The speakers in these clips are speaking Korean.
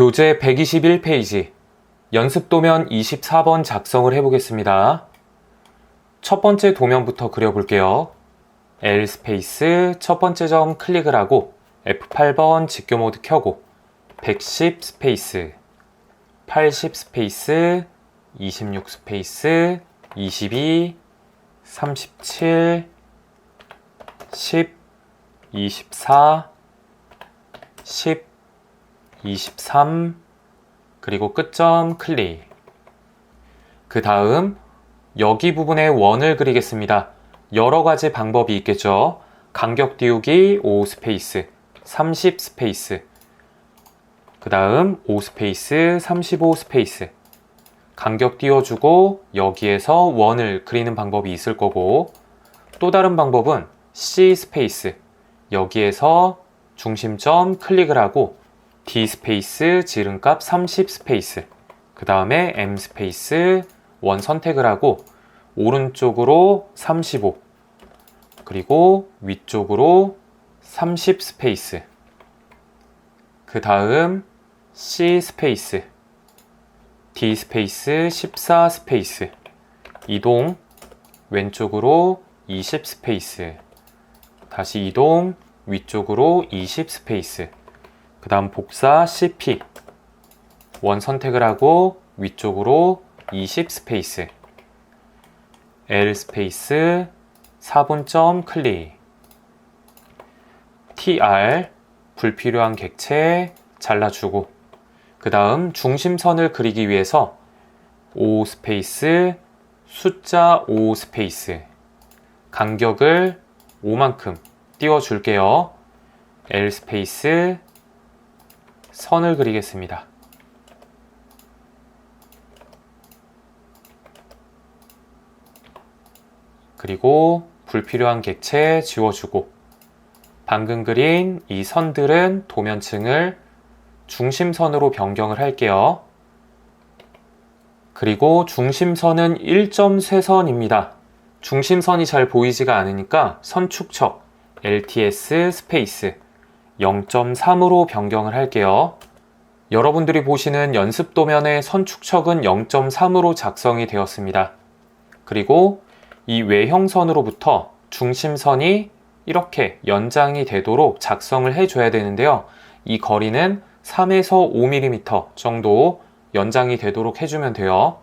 교재 121페이지 연습도면 24번 작성을 해보겠습니다. 첫 번째 도면부터 그려볼게요. L 스페이스 첫 번째 점 클릭을 하고 F8번 직교 모드 켜고 110 스페이스 80 스페이스 26 스페이스 22 37 10 24 10 23 그리고 끝점 클릭. 그 다음 여기 부분에 원을 그리겠습니다. 여러 가지 방법이 있겠죠. 간격 띄우기 5 스페이스 30 스페이스 그 다음 5 스페이스 35 스페이스 간격 띄워주고 여기에서 원을 그리는 방법이 있을 거고, 또 다른 방법은 C 스페이스 여기에서 중심점 클릭을 하고 D 스페이스 지름값 30 스페이스 그 다음에 M 스페이스 원 선택을 하고 오른쪽으로 35 그리고 위쪽으로 30 스페이스 그 다음 C 스페이스 D 스페이스 14 스페이스 이동 왼쪽으로 20 스페이스 다시 이동 위쪽으로 20 스페이스 그 다음 복사 CP 원 선택을 하고 위쪽으로 20 스페이스 L 스페이스 4분점 클릭 TR 불필요한 객체 잘라주고 그 다음 중심선을 그리기 위해서 O 스페이스 숫자 5 스페이스 간격을 5만큼 띄워줄게요. L 스페이스 선을 그리겠습니다. 그리고 불필요한 객체 지워주고 방금 그린 이 선들은 도면층을 중심선으로 변경을 할게요. 그리고 중심선은 1.쇄선입니다. 중심선이 잘 보이지가 않으니까 선축척 LTS 스페이스 0.3으로 변경을 할게요. 여러분들이 보시는 연습 도면의 선축척은 0.3으로 작성이 되었습니다. 그리고 이 외형선으로부터 중심선이 이렇게 연장이 되도록 작성을 해줘야 되는데요. 이 거리는 3에서 5mm 정도 연장이 되도록 해주면 돼요.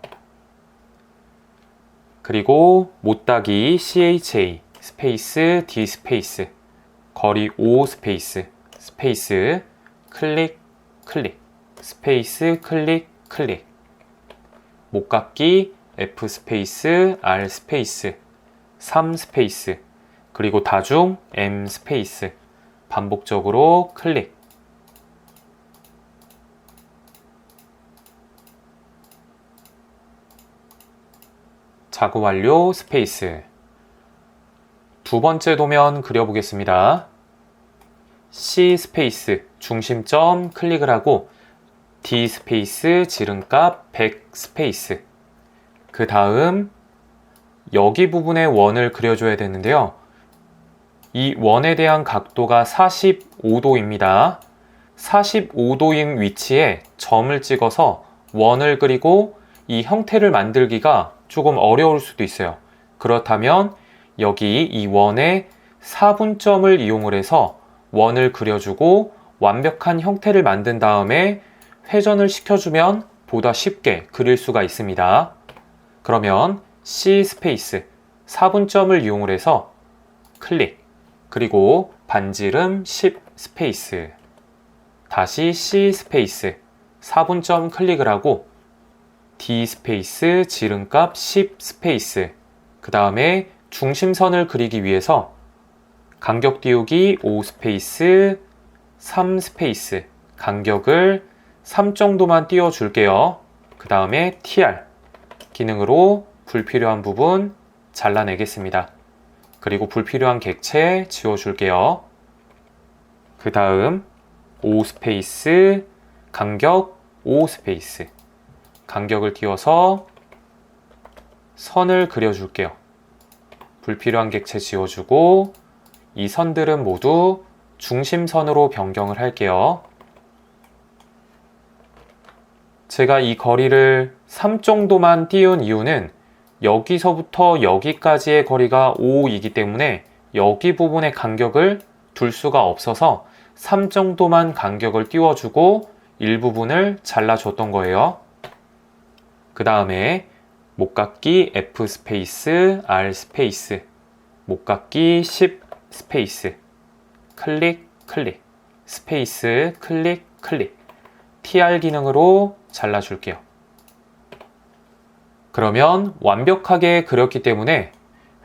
그리고 못따기 CHA 스페이스 D 스페이스 거리 5 스페이스 스페이스 클릭 클릭 스페이스 클릭 클릭 못깎기 F 스페이스 R 스페이스 3 스페이스 그리고 다중 M 스페이스 반복적으로 클릭. 작업 완료 스페이스. 두 번째 도면 그려보겠습니다. C 스페이스 중심점 클릭을 하고 D 스페이스 지름값 100 스페이스 그 다음 여기 부분에 원을 그려줘야 되는데요. 이 원에 대한 각도가 45도입니다. 45도인 위치에 점을 찍어서 원을 그리고 이 형태를 만들기가 조금 어려울 수도 있어요. 그렇다면 여기 이 원에 4분점을 이용을 해서 원을 그려주고 완벽한 형태를 만든 다음에 회전을 시켜주면 보다 쉽게 그릴 수가 있습니다. 그러면 C 스페이스 4분점을 이용을 해서 클릭 그리고 반지름 10 스페이스 다시 C 스페이스 4분점 클릭을 하고 D 스페이스 지름값 10 스페이스 그 다음에 중심선을 그리기 위해서 간격 띄우기 5 스페이스 3 스페이스 간격을 3 정도만 띄워줄게요. 그 다음에 TR 기능으로 불필요한 부분 잘라내겠습니다. 그리고 불필요한 객체 지워줄게요. 그 다음 5 스페이스 간격 5 스페이스 간격을 띄워서 선을 그려줄게요. 불필요한 객체 지워주고 이 선들은 모두 중심선으로 변경을 할게요. 제가 이 거리를 3 정도만 띄운 이유는 여기서부터 여기까지의 거리가 5이기 때문에 여기 부분의 간격을 둘 수가 없어서 3 정도만 간격을 띄워주고 일부분을 잘라줬던 거예요. 그 다음에 목깎기 F 스페이스 R 스페이스 목깎기 10 스페이스 클릭 클릭 스페이스 클릭 클릭 TR 기능으로 잘라줄게요. 그러면 완벽하게 그렸기 때문에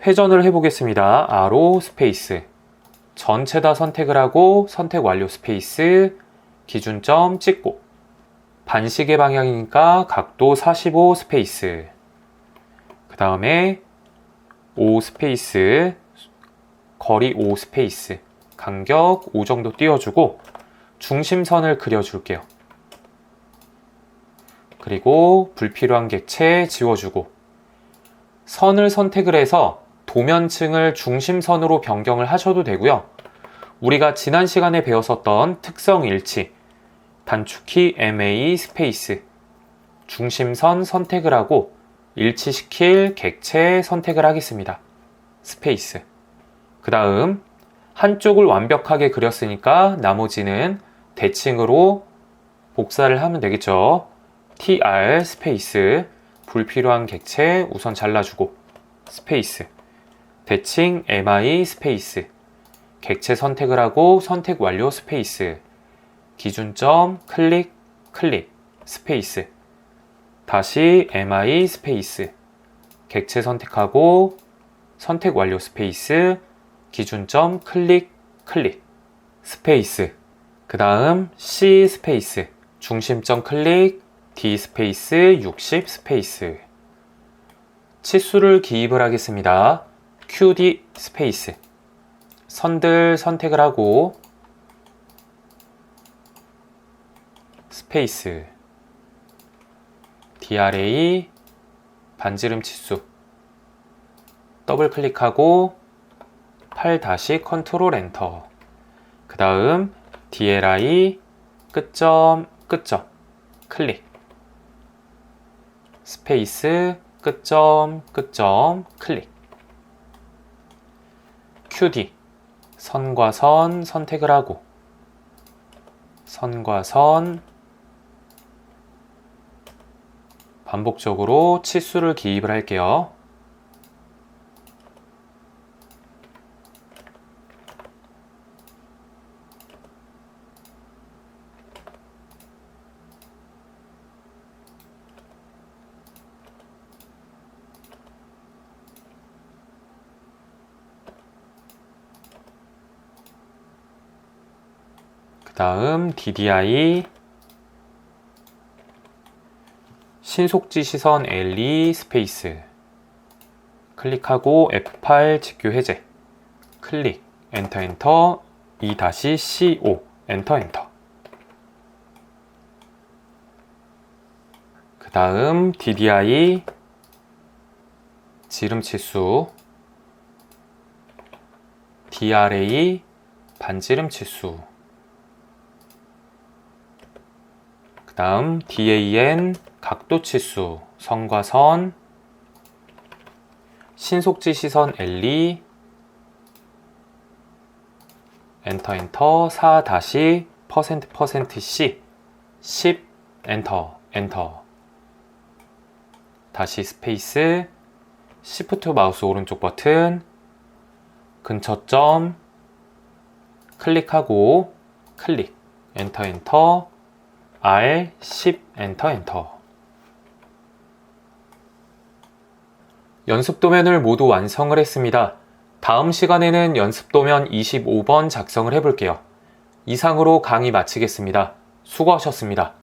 회전을 해보겠습니다. 아로 스페이스 전체 다 선택을 하고 선택 완료 스페이스 기준점 찍고 반시계 방향이니까 각도 45 스페이스 그 다음에 5 스페이스 거리 5 스페이스 간격 5 정도 띄워주고 중심선을 그려줄게요. 그리고 불필요한 객체 지워주고 선을 선택을 해서 도면층을 중심선으로 변경을 하셔도 되고요. 우리가 지난 시간에 배웠었던 특성 일치 단축키 MA 스페이스 중심선 선택을 하고 일치시킬 객체 선택을 하겠습니다. 스페이스 그 다음 한쪽을 완벽하게 그렸으니까 나머지는 대칭으로 복사를 하면 되겠죠. TR 스페이스 불필요한 객체 우선 잘라주고 스페이스 대칭 MI 스페이스 객체 선택을 하고 선택 완료 스페이스 기준점 클릭 클릭 스페이스 다시 MI 스페이스 객체 선택하고 선택 완료 스페이스 기준점 클릭 클릭 스페이스 그 다음 C 스페이스 중심점 클릭 D 스페이스 60 스페이스 치수를 기입을 하겠습니다. QD 스페이스 선들 선택을 하고 스페이스 DRA 반지름 치수 더블 클릭하고 8 다시 컨트롤 엔터 그 다음 DLI 끝점 끝점 클릭 스페이스 끝점 끝점 클릭 QD 선과 선 선택을 하고 선과 선 반복적으로 치수를 기입을 할게요. 그 다음 DDI 신속지 시선 LE 스페이스 클릭하고 F8 직교 해제 클릭 엔터 엔터 2-CO 엔터 엔터 그 다음 DDI 지름 치수 DRA 반지름 치수 그 다음 DAN 각도 치수 선과 선 신속지 시선 LE 엔터 엔터 4-%%C 10 엔터 엔터 다시 스페이스 시프트 마우스 오른쪽 버튼 근처점 클릭하고 클릭 엔터 엔터 R 10 엔터 엔터 연습 도면을 모두 완성을 했습니다. 다음 시간에는 연습 도면 25번 작성을 해볼게요. 이상으로 강의 마치겠습니다. 수고하셨습니다.